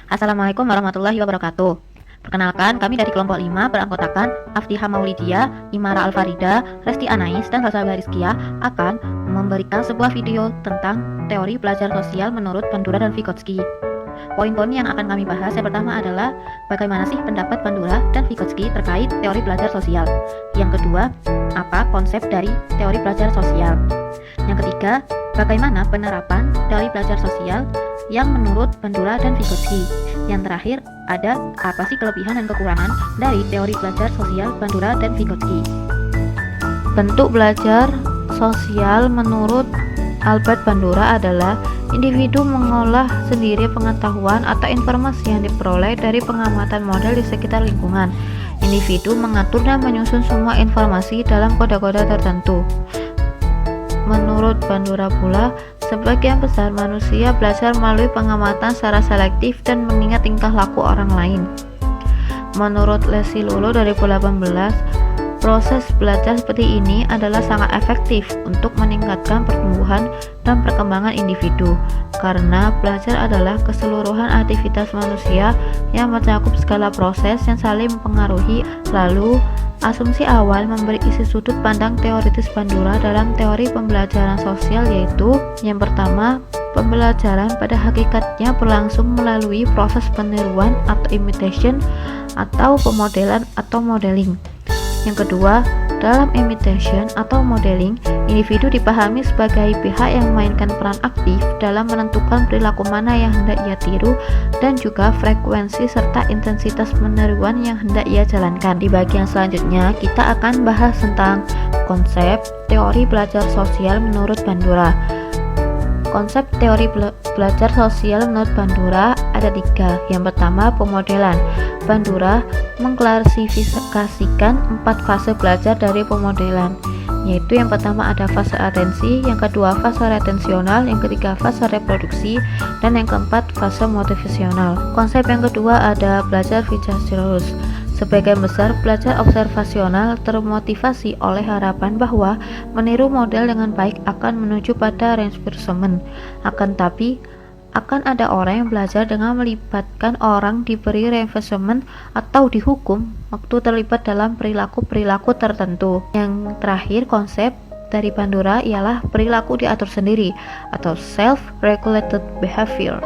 Assalamualaikum warahmatullahi wabarakatuh. Perkenalkan, kami dari kelompok 5 beranggotakan Aftiha Maulidia, Imara Alfarida, Resti Anais, dan Salsa Bariskia akan memberikan sebuah video tentang teori belajar sosial menurut Bandura dan Vygotsky. Poin-poin yang akan kami bahas yang pertama adalah bagaimana sih pendapat Bandura dan Vygotsky terkait teori belajar sosial. Yang kedua, apa konsep dari teori belajar sosial. Yang ketiga, bagaimana penerapan teori belajar sosial yang menurut Bandura dan Vygotsky. Yang terakhir, ada apa sih kelebihan dan kekurangan dari teori belajar sosial Bandura dan Vygotsky. Bentuk belajar sosial menurut Albert Bandura adalah individu mengolah sendiri pengetahuan atau informasi yang diperoleh dari pengamatan model di sekitar lingkungan. Individu mengatur dan menyusun semua informasi dalam kode-kode tertentu. Menurut Bandura pula, sebagian besar manusia belajar melalui pengamatan secara selektif dan mengingat tingkah laku orang lain. Menurut Lesi Lulu 2018, proses belajar seperti ini adalah sangat efektif untuk meningkatkan pertumbuhan dan perkembangan individu, karena belajar adalah keseluruhan aktivitas manusia yang mencakup segala proses yang saling mempengaruhi. Lalu, asumsi awal memberi isi sudut pandang teoritis Bandura dalam teori pembelajaran sosial, yaitu yang pertama, pembelajaran pada hakikatnya berlangsung melalui proses peniruan atau imitation atau pemodelan atau modeling. Yang kedua, dalam imitation atau modeling, individu dipahami sebagai pihak yang memainkan peran aktif dalam menentukan perilaku mana yang hendak ia tiru dan juga frekuensi serta intensitas peniruan yang hendak ia jalankan. Di bagian selanjutnya, kita akan bahas tentang konsep teori belajar sosial menurut Bandura. Konsep teori belajar sosial menurut Bandura ada 3. Yang pertama, pemodelan. Bandura mengklasifikasikan 4 fase belajar dari pemodelan, yaitu yang pertama ada fase atensi, yang kedua fase retensional, yang ketiga fase reproduksi, dan yang keempat fase motivasional. Konsep yang kedua ada belajar Vygotsky. Sebagian besar belajar observasional termotivasi oleh harapan bahwa meniru model dengan baik akan menuju pada reinforcement. Akan ada orang yang belajar dengan melibatkan orang diberi reinforcement atau dihukum waktu terlibat dalam perilaku-perilaku tertentu. Yang terakhir, konsep dari Bandura ialah perilaku diatur sendiri atau self-regulated behavior.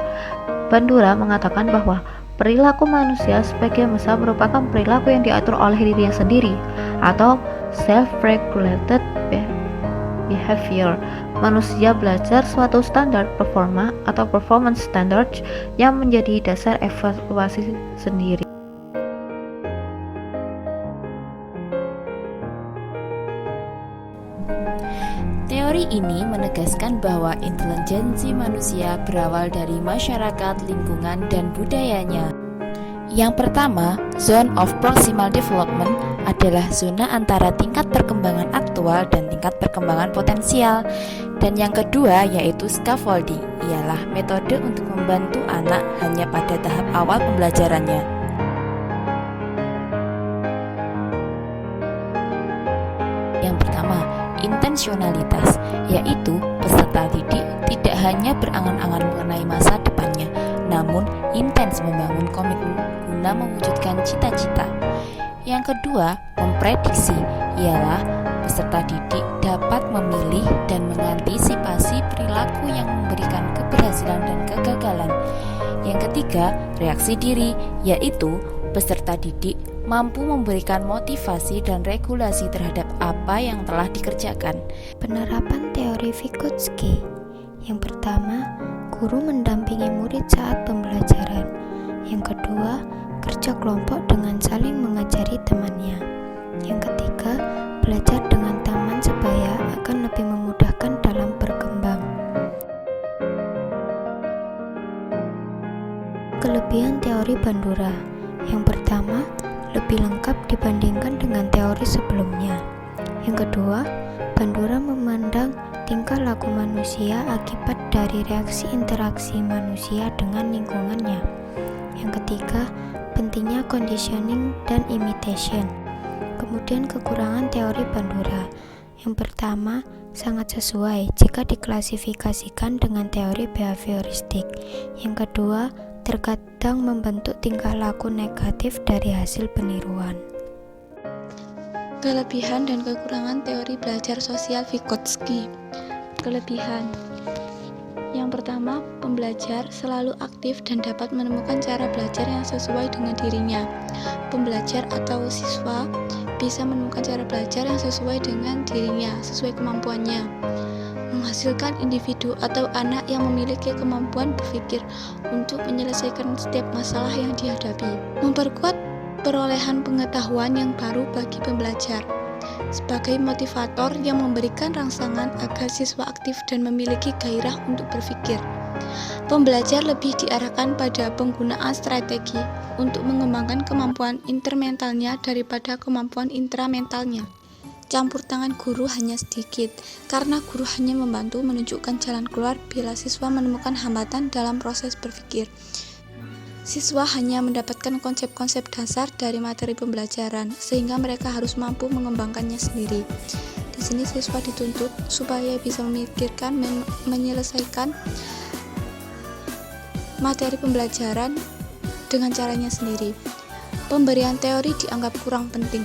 Bandura mengatakan bahwa perilaku manusia sebagian besar merupakan perilaku yang diatur oleh dirinya sendiri atau self-regulated behavior. Manusia belajar suatu standar performa atau performance standards yang menjadi dasar evaluasi sendiri. Teori ini menegaskan bahwa intelijensi manusia berawal dari masyarakat, lingkungan, dan budayanya. Yang pertama, zone of proximal development adalah zona antara tingkat perkembangan aktual dan tingkat perkembangan potensial. Dan yang kedua yaitu scaffolding, ialah metode untuk membantu anak hanya pada tahap awal pembelajarannya. Yang pertama, intensionalitas, yaitu peserta didik tidak hanya berangan-angan mengenai masa depannya, namun intens membangun komitmen guna mewujudkan cita-cita. Yang kedua, memprediksi, ialah peserta didik dapat memilih dan mengantisipasi perilaku yang memberikan keberhasilan dan kegagalan. Yang ketiga, reaksi diri, yaitu peserta didik mampu memberikan motivasi dan regulasi terhadap apa yang telah dikerjakan. Penerapan teori Vygotsky. Yang pertama, guru mendampingi murid saat pembelajaran. Yang kedua, kerja kelompok dengan saling mengajari temannya. Yang ketiga, belajar dengan teman supaya akan lebih memudahkan dalam berkembang. Kelebihan teori Bandura. Yang pertama, lebih lengkap dibandingkan dengan teori sebelumnya. Yang kedua, Bandura memandang tingkah laku manusia akibat dari reaksi interaksi manusia dengan lingkungannya. Yang ketiga, pentingnya conditioning dan imitation. Kemudian kekurangan teori Bandura. Yang pertama, sangat sesuai jika diklasifikasikan dengan teori behavioristik. Yang kedua, terkadang membentuk tingkah laku negatif dari hasil peniruan. Kelebihan dan kekurangan teori belajar sosial Vygotsky. Kelebihan. Yang pertama, pembelajar selalu aktif dan dapat menemukan cara belajar yang sesuai dengan dirinya. Pembelajar atau siswa bisa menemukan cara belajar yang sesuai dengan dirinya, sesuai kemampuannya. Menghasilkan individu atau anak yang memiliki kemampuan berpikir untuk menyelesaikan setiap masalah yang dihadapi. Memperkuat perolehan pengetahuan yang baru bagi pembelajar sebagai motivator yang memberikan rangsangan agar siswa aktif dan memiliki gairah untuk berpikir. Pembelajar lebih diarahkan pada penggunaan strategi untuk mengembangkan kemampuan intermentalnya daripada kemampuan intramentalnya. Campur tangan guru hanya sedikit, karena guru hanya membantu menunjukkan jalan keluar bila siswa menemukan hambatan dalam proses berpikir. Siswa hanya mendapatkan konsep-konsep dasar dari materi pembelajaran, sehingga mereka harus mampu mengembangkannya sendiri. Di sini siswa dituntut supaya bisa memikirkan, menyelesaikan materi pembelajaran dengan caranya sendiri. Pemberian teori dianggap kurang penting.